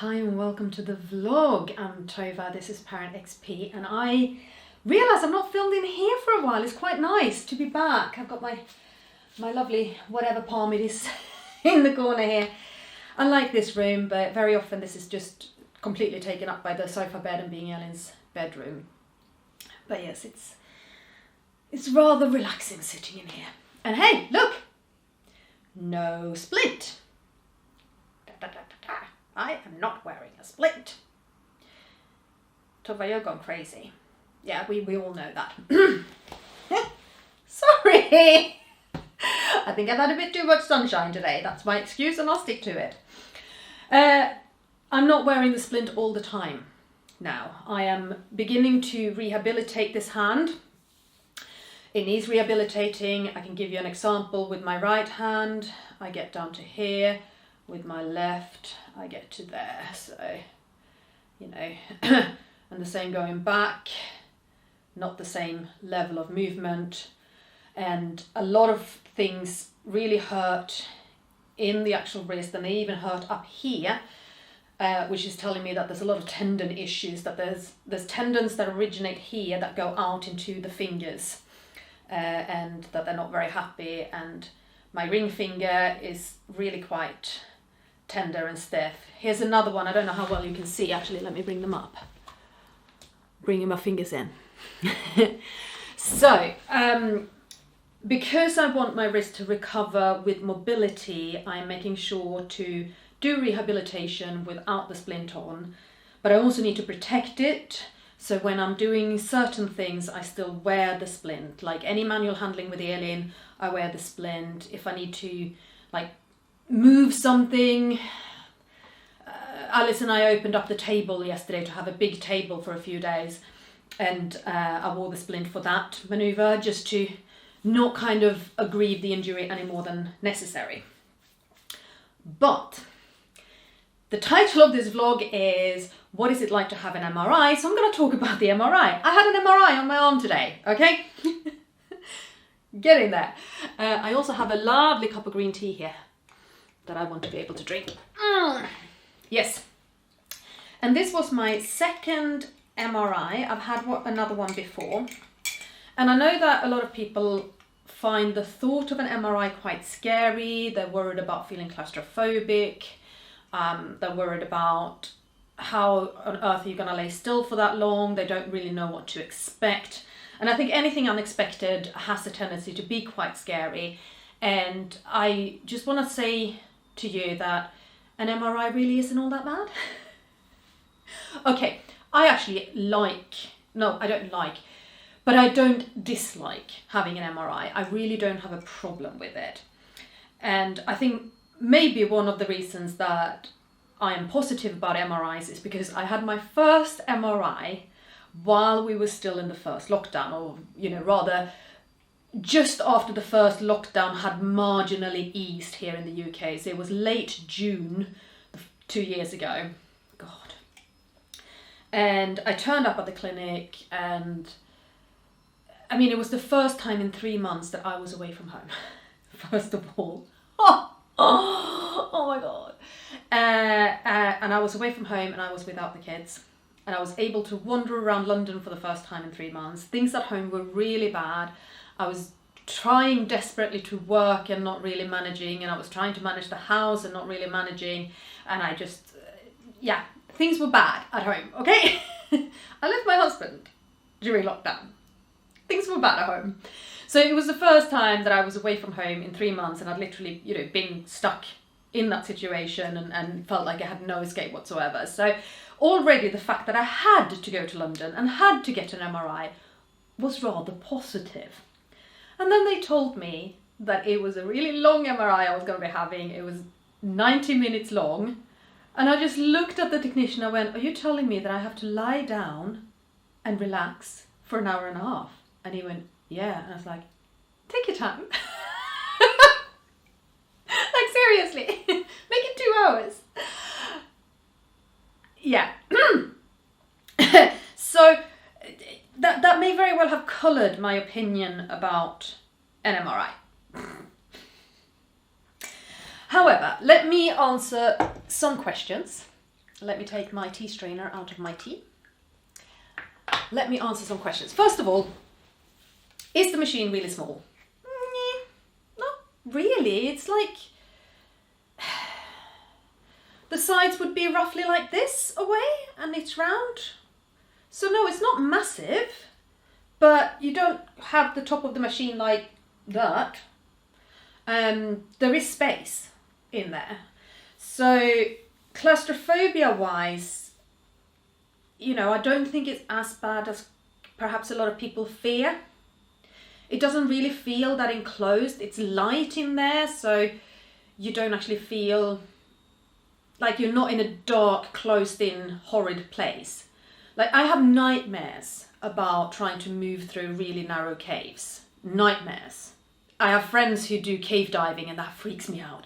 Hi and welcome to the vlog. I'm Tova, this is ParentXP, and I realise I've not filmed in here for a while. It's quite nice to be back. I've got my lovely whatever palm it is in the corner here. I like this room, but very often this is just completely taken up by the sofa bed and being Elin's bedroom. But yes, it's rather relaxing sitting in here. And hey, look! No splint. I am not wearing a splint. Tova, you're gone crazy. Yeah, we all know that. Sorry! I think I've had a bit too much sunshine today. That's my excuse and I'll stick to it. I'm not wearing the splint all the time now. I am beginning to rehabilitate this hand. It needs rehabilitating. I can give you an example with my right hand. I get down to here. With my left, I get to there. So, you know, and the same going back. Not the same level of movement. And a lot of things really hurt in the actual wrist, and they even hurt up here, which is telling me that there's a lot of tendon issues, that there's tendons that originate here that go out into the fingers, and that they're not very happy. And my ring finger is really quite tender and stiff. Here's another one. I don't know how well you can see. Actually, let me bring them up. Bringing my fingers in. So, because I want my wrist to recover with mobility, I'm making sure to do rehabilitation without the splint on, but I also need to protect it. So when I'm doing certain things, I still wear the splint. Like any manual handling with Elin, I wear the splint. If I need to like move something, Alice and I opened up the table yesterday to have a big table for a few days, and I wore the splint for that maneuver just to not kind of aggrieve the injury any more than necessary. But the title of this vlog is what is it like to have an MRI? So I'm going to talk about the MRI. I had an MRI on my arm today, okay? Get in there. I also have a lovely cup of green tea here that I want to be able to drink. Yes. And this was my second MRI. I've had another one before. And I know that a lot of people find the thought of an MRI quite scary. They're worried about feeling claustrophobic. They're worried about how on earth are you going to lay still for that long. They don't really know what to expect. And I think anything unexpected has a tendency to be quite scary. And I just want to say to you that an MRI really isn't all that bad. Okay, I actually but I don't dislike having an MRI. I really don't have a problem with it. And I think maybe one of the reasons that I am positive about MRIs is because I had my first MRI while we were still in the first lockdown, or, you know, rather just after the first lockdown had marginally eased here in the UK. So it was late June 2 years ago. God. And I turned up at the clinic, and I mean, it was the first time in 3 months that I was away from home. First of all. Oh my God. And I was away from home and I was without the kids. And I was able to wander around London for the first time in 3 months. Things at home were really bad. I was trying desperately to work and not really managing. And I was trying to manage the house and not really managing. And I just, yeah, things were bad at home, okay? I left my husband during lockdown. Things were bad at home. So it was the first time that I was away from home in 3 months, and I'd literally, you know, been stuck in that situation and felt like I had no escape whatsoever. So already the fact that I had to go to London and had to get an MRI was rather positive. And then they told me that it was a really long MRI I was going to be having. It was 90 minutes long. And I just looked at the technician. I went, are you telling me that I have to lie down and relax for an hour and a half? And he went, yeah. And I was like, take your time. Like, seriously, make it 2 hours. Yeah. So that may very well have coloured my opinion about an MRI. However, let me answer some questions let me take my tea strainer out of my tea. Let me answer some questions. First of all, is the machine really small? Not really. It's like, the sides would be roughly like this away, and it's round. So no, it's not massive, but you don't have the top of the machine like that. There is space in there. So claustrophobia wise, you know, I don't think it's as bad as perhaps a lot of people fear. It doesn't really feel that enclosed. It's light in there, so you don't actually feel like you're not in a dark, closed-in, horrid place. Like, I have nightmares about trying to move through really narrow caves. Nightmares. I have friends who do cave diving and that freaks me out.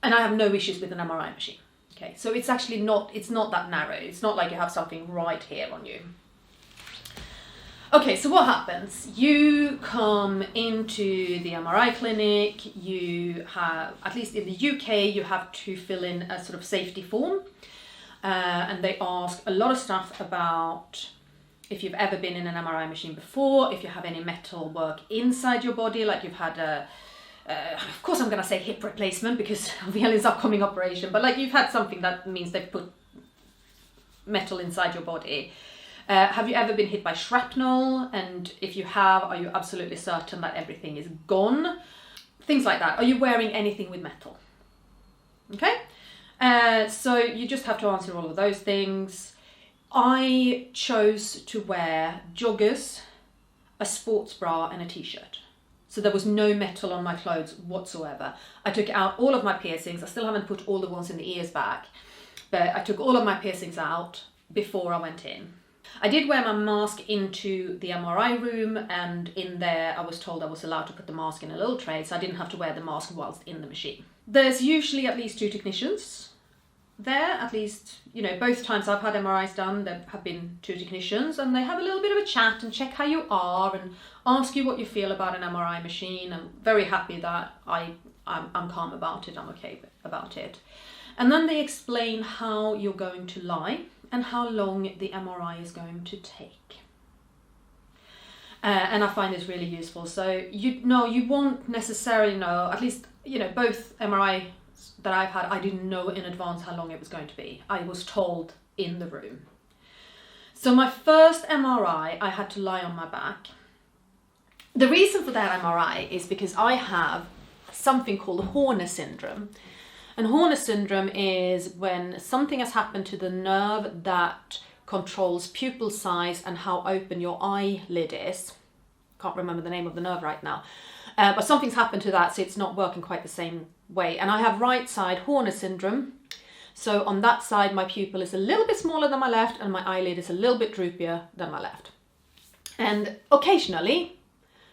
And I have no issues with an MRI machine. Okay, so it's actually not, it's not that narrow. It's not like you have something right here on you. Okay, so what happens? You come into the MRI clinic, you have, at least in the UK, you have to fill in a sort of safety form. And they ask a lot of stuff about if you've ever been in an MRI machine before, if you have any metal work inside your body, like you've had a, of course I'm going to say hip replacement because of Elin's upcoming operation, but like you've had something that means they've put metal inside your body. Have you ever been hit by shrapnel? And if you have, are you absolutely certain that everything is gone? Things like that. Are you wearing anything with metal? Okay? So you just have to answer all of those things. I chose to wear joggers, a sports bra and a t-shirt. So there was no metal on my clothes whatsoever. I took out all of my piercings. I still haven't put all the ones in the ears back, but I took all of my piercings out before I went in. I did wear my mask into the MRI room, and in there I was told I was allowed to put the mask in a little tray, so I didn't have to wear the mask whilst in the machine. There's usually at least 2 technicians there, at least, you know, both times I've had MRIs done, there have been 2 technicians, and they have a little bit of a chat and check how you are and ask you what you feel about an MRI machine. I'm very happy that I'm calm about it, I'm okay about it. And then they explain how you're going to lie and how long the MRI is going to take. And I find this really useful. So you won't necessarily know, at least, you know, both MRI that I've had, I didn't know in advance how long it was going to be. I was told in the room. So my first MRI, I had to lie on my back. The reason for that MRI is because I have something called Horner syndrome. And Horner syndrome is when something has happened to the nerve that controls pupil size and how open your eyelid is. Can't remember the name of the nerve right now. But something's happened to that, so it's not working quite the same way. And I have right side Horner syndrome. So on that side, my pupil is a little bit smaller than my left, and my eyelid is a little bit droopier than my left. And occasionally,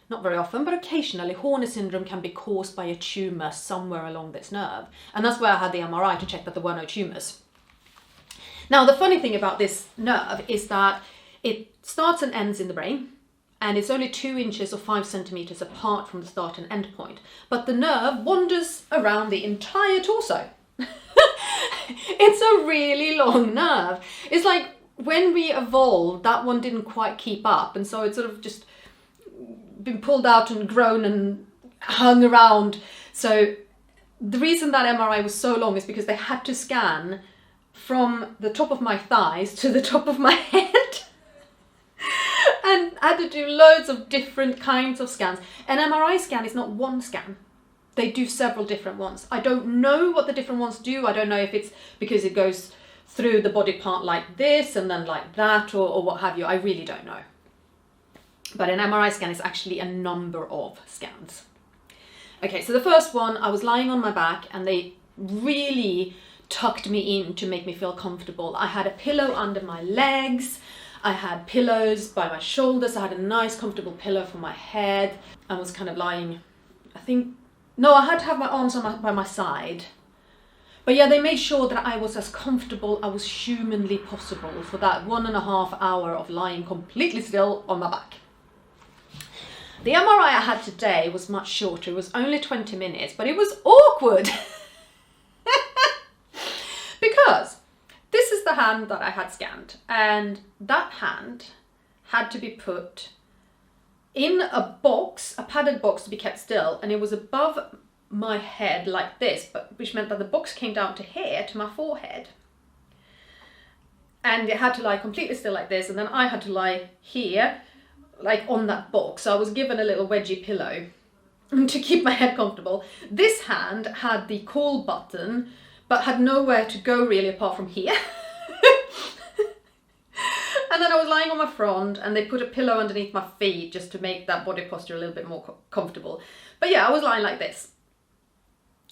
not very often, but occasionally, Horner syndrome can be caused by a tumour somewhere along this nerve. And that's where I had the MRI to check that there were no tumours. Now, the funny thing about this nerve is that it starts and ends in the brain, and it's only 2 inches or 5 centimetres apart from the start and end point. But the nerve wanders around the entire torso. It's a really long nerve. It's like when we evolved, that one didn't quite keep up, and so it sort of just been pulled out and grown and hung around. So the reason that MRI was so long is because they had to scan from the top of my thighs to the top of my head and had to do loads of different kinds of scans. An MRI scan is not one scan. They do several different ones. I don't know what the different ones do. I don't know if it's because it goes through the body part like this and then like that, or what have you. I really don't know. But an MRI scan is actually a number of scans. Okay, so the first one, I was lying on my back and they really tucked me in to make me feel comfortable. I had a pillow under my legs. I had pillows by my shoulders. I had a nice comfortable pillow for my head. I was kind of lying, I had to have my arms by my side. But yeah, they made sure that I was as comfortable as was humanly possible for that 1.5 hours of lying completely still on my back. The MRI I had today was much shorter. It was only 20 minutes, but it was awkward. Because this is the hand that I had scanned, and that hand had to be put in a box, a padded box to be kept still, and it was above my head like this, but which meant that the box came down to here, to my forehead. And it had to lie completely still like this, and then I had to lie here, like on that box. So I was given a little wedgie pillow to keep my head comfortable. This hand had the call button, but had nowhere to go really apart from here. And then I was lying on my front, and they put a pillow underneath my feet just to make that body posture a little bit more comfortable. But yeah, I was lying like this.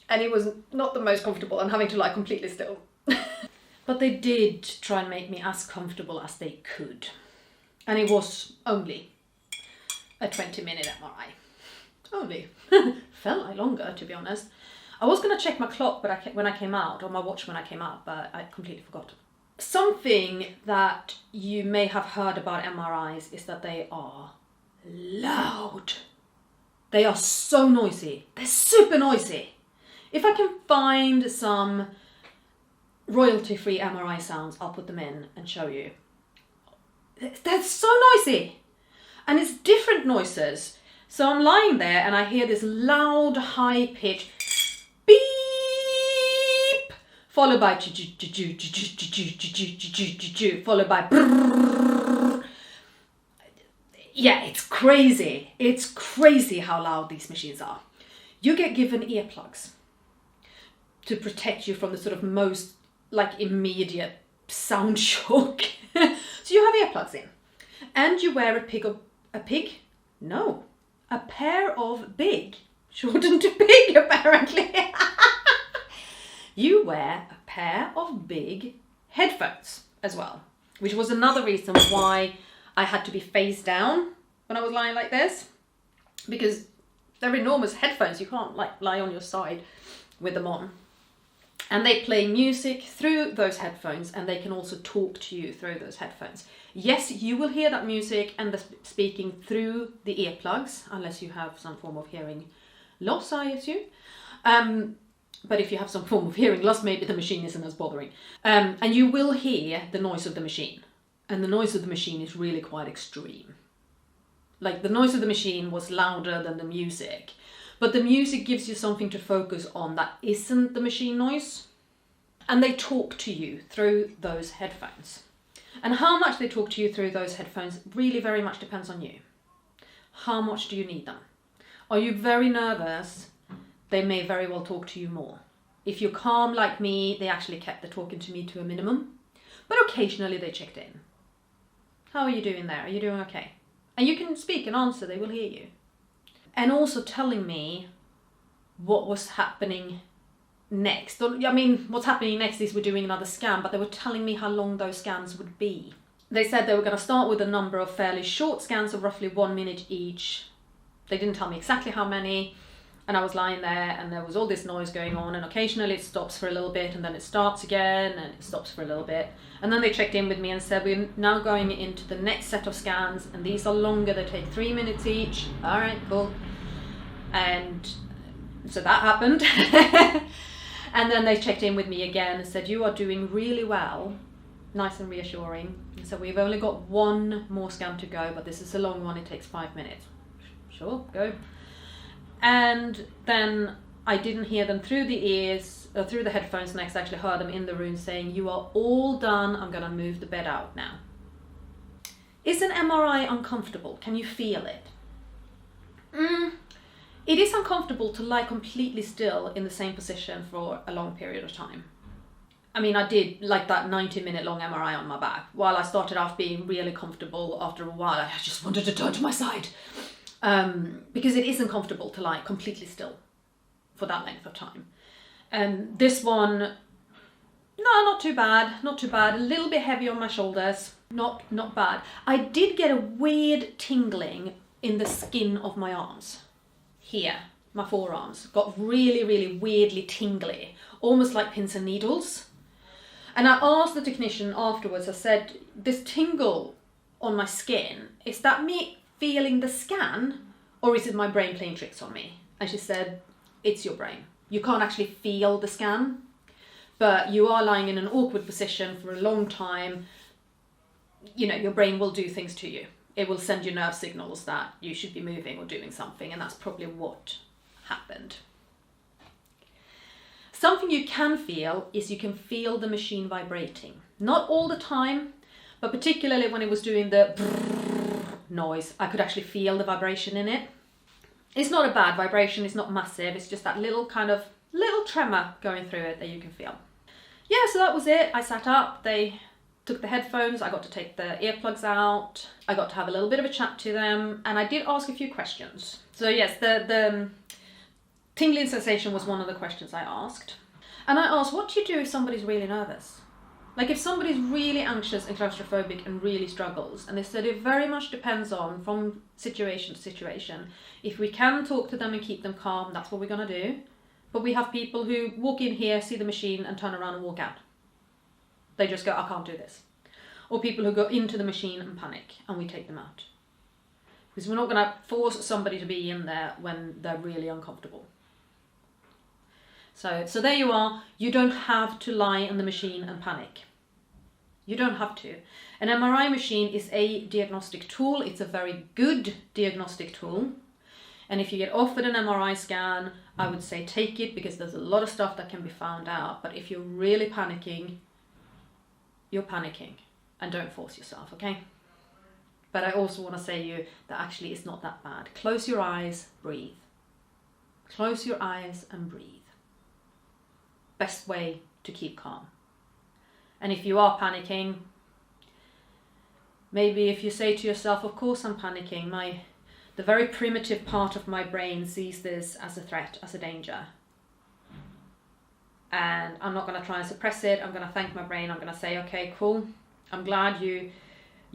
And it was not the most comfortable, and having to lie completely still. But they did try and make me as comfortable as they could. And it was only a 20-minute MRI. Only. Felt like longer, to be honest. I was going to check my clock when I came out, or my watch when I came out, but I completely forgot. Something that you may have heard about MRIs is that they are loud. They are so noisy. They're super noisy. If I can find some royalty-free MRI sounds, I'll put them in and show you. They're so noisy. And it's different noises. So I'm lying there and I hear this loud, high-pitched beep, followed by followed by brrr. Yeah, it's crazy. It's crazy how loud these machines are. You get given earplugs to protect you from the sort of most like immediate sound shock. So you have earplugs in, and you wear a pair of big, shortened to big apparently. You wear a pair of big headphones as well, which was another reason why I had to be face down when I was lying like this, because they're enormous headphones. You can't like lie on your side with them on. And they play music through those headphones, and they can also talk to you through those headphones. Yes, you will hear that music and the speaking through the earplugs, unless you have some form of hearing loss, I assume. But if you have some form of hearing loss, maybe the machine isn't as bothering. And you will hear the noise of the machine. And the noise of the machine is really quite extreme. Like, the noise of the machine was louder than the music. But the music gives you something to focus on that isn't the machine noise. And they talk to you through those headphones. And how much they talk to you through those headphones really very much depends on you. How much do you need them? Are you very nervous? They may very well talk to you more. If you're calm like me, they actually kept the talking to me to a minimum. But occasionally they checked in. How are you doing there? Are you doing okay? And you can speak and answer, they will hear you. And also telling me what was happening next. I mean, what's happening next is we're doing another scan, but they were telling me how long those scans would be. They said they were going to start with a number of fairly short scans of roughly 1 minute each. They didn't tell me exactly how many. And I was lying there and there was all this noise going on, and occasionally it stops for a little bit and then it starts again and it stops for a little bit. And then they checked in with me and said, we're now going into the next set of scans, and these are longer, they take 3 minutes each. All right, cool. And so that happened. And then they checked in with me again and said, you are doing really well. Nice and reassuring. And so we've only got 1 more scan to go, but this is a long one, it takes 5 minutes. Sure, go. And then I didn't hear them through the ears, or through the headphones next. I actually heard them in the room saying, you are all done, I'm going to move the bed out now. Is an MRI uncomfortable? Can you feel it? It is uncomfortable to lie completely still in the same position for a long period of time. I mean, I did like that 90-minute long MRI on my back. While I started off being really comfortable, after a while I just wanted to turn to my side. Because it isn't comfortable to lie completely still for that length of time. This one, no, not too bad, not too bad. A little bit heavy on my shoulders, not bad. I did get a weird tingling in the skin of my arms. Here, my forearms, got really, really weirdly tingly, almost like pins and needles. And I asked the technician afterwards, I said, this tingle on my skin, is that me feeling the scan, or is it my brain playing tricks on me? And she said, it's your brain. You can't actually feel the scan. but you are lying in an awkward position for a long time, you know, your brain will do things to you. It will send you nerve signals that you should be moving or doing something, and that's probably what happened. Something you can feel is you can feel the machine vibrating. Not all the time, but particularly when it was doing the noise, I could actually feel the vibration in it. It's not a bad vibration, it's not massive, it's just that little tremor going through it that you can feel. Yeah, so that was it. I sat up, they took the headphones, I got to take the earplugs out, I got to have a little bit of a chat to them, and I did ask a few questions. So yes, the tingling sensation was one of the questions I asked. And I asked, what do you do if somebody's really nervous? Like if somebody's really anxious and claustrophobic and really struggles, and they said it very much depends on from situation to situation. If we can talk to them and keep them calm, that's what we're gonna do. But we have people who walk in here, see the machine and turn around and walk out. They just go, I can't do this. Or people who go into the machine and panic, and we take them out. Because we're not gonna force somebody to be in there when they're really uncomfortable. So there you are. You don't have to lie in the machine and panic. You don't have to. An MRI machine is a diagnostic tool. It's a very good diagnostic tool. And if you get offered an MRI scan, I would say take it, because there's a lot of stuff that can be found out. But if you're really panicking, you're panicking, and don't force yourself, okay? But I also want to say to you that actually it's not that bad. Close your eyes, breathe. Close your eyes and breathe. Best way to keep calm. And if you are panicking, maybe if you say to yourself, of course I'm panicking, the very primitive part of my brain sees this as a threat, as a danger. And I'm not going to try and suppress it. I'm going to thank my brain. I'm going to say, okay, cool. I'm glad you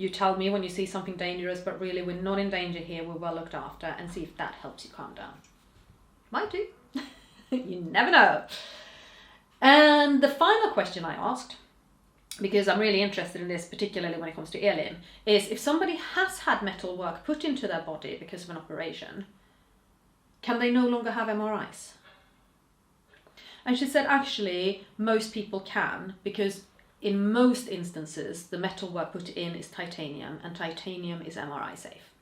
tell me when you see something dangerous, but really we're not in danger here. We're well looked after, and see if that helps you calm down. Might do. You never know. And the final question I asked, because I'm really interested in this, particularly when it comes to Elin, is if somebody has had metal work put into their body because of an operation, can they no longer have MRIs? And she said, actually, most people can, because in most instances, the metal work put in is titanium, and titanium is MRI safe.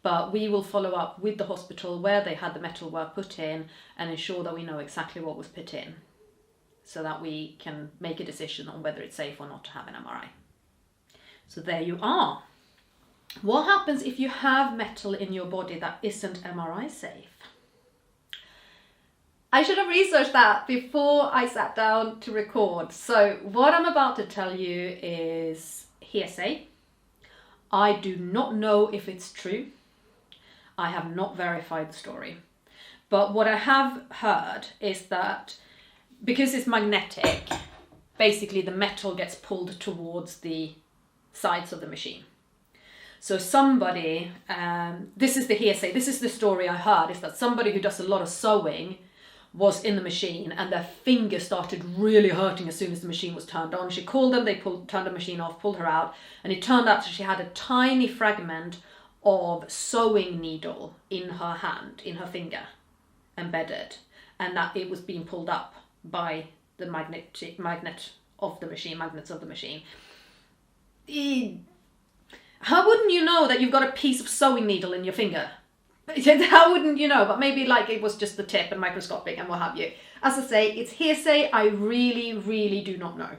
But we will follow up with the hospital where they had the metal work put in and ensure that we know exactly what was put in, so that we can make a decision on whether it's safe or not to have an MRI. So there you are. What happens if you have metal in your body that isn't MRI safe? I should have researched that before I sat down to record. So what I'm about to tell you is hearsay. I do not know if it's true. I have not verified the story. But what I have heard is that because it's magnetic, basically the metal gets pulled towards the sides of the machine. So somebody, this is the hearsay, this is the story I heard, is that somebody who does a lot of sewing was in the machine and their finger started really hurting as soon as the machine was turned on. She called them, they turned the machine off, pulled her out, and it turned out that she had a tiny fragment of sewing needle in her hand, in her finger, embedded, and that it was being pulled up by the magnets of the machine. How wouldn't you know that you've got a piece of sewing needle in your finger? How wouldn't you know? But maybe like it was just the tip and microscopic and what have you. As I say, it's hearsay. I really, really do not know.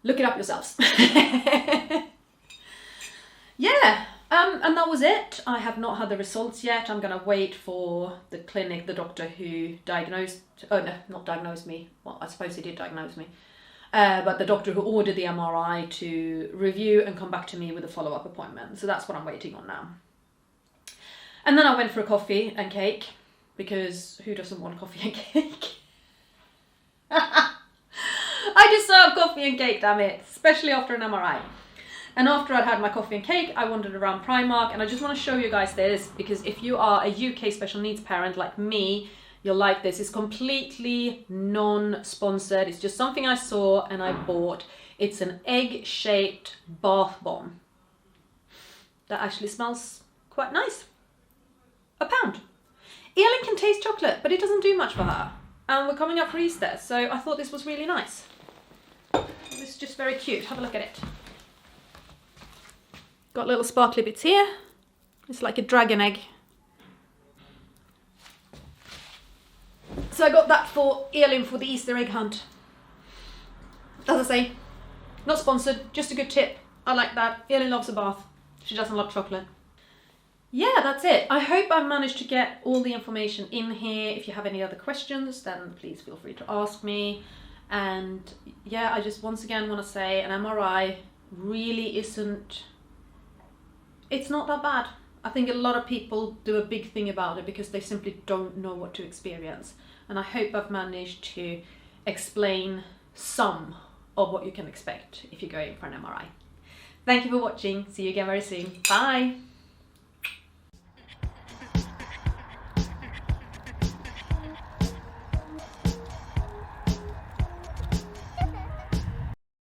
Look it up yourselves. Yeah, and that was it. I have not had the results yet. I'm going to wait for the clinic, the doctor who not diagnosed me. Well, I suppose he did diagnose me. But the doctor who ordered the MRI to review and come back to me with a follow-up appointment. So that's what I'm waiting on now. And then I went for a coffee and cake, because who doesn't want coffee and cake? I deserve coffee and cake, damn it, especially after an MRI. And after I'd had my coffee and cake, I wandered around Primark, and I just want to show you guys this, because if you are a UK special needs parent like me, you'll like this. It's completely non-sponsored. It's just something I saw and I bought. It's an egg-shaped bath bomb that actually smells quite nice. £1. Elin can taste chocolate, but it doesn't do much for her. and we're coming up for Easter, so I thought this was really nice. This is just very cute. Have a look at it. Got little sparkly bits here. It's like a dragon egg. So I got that for Elin for the Easter egg hunt. As I say, not sponsored, just a good tip. I like that. Elin loves a bath. She doesn't love chocolate. Yeah, that's it. I hope I managed to get all the information in here. If you have any other questions, then please feel free to ask me. And yeah, I just once again want to say an MRI really isn't, it's not that bad. I think a lot of people do a big thing about it because they simply don't know what to experience. And I hope I've managed to explain some of what you can expect if you're going for an MRI. Thank you for watching. See you again very soon. Bye.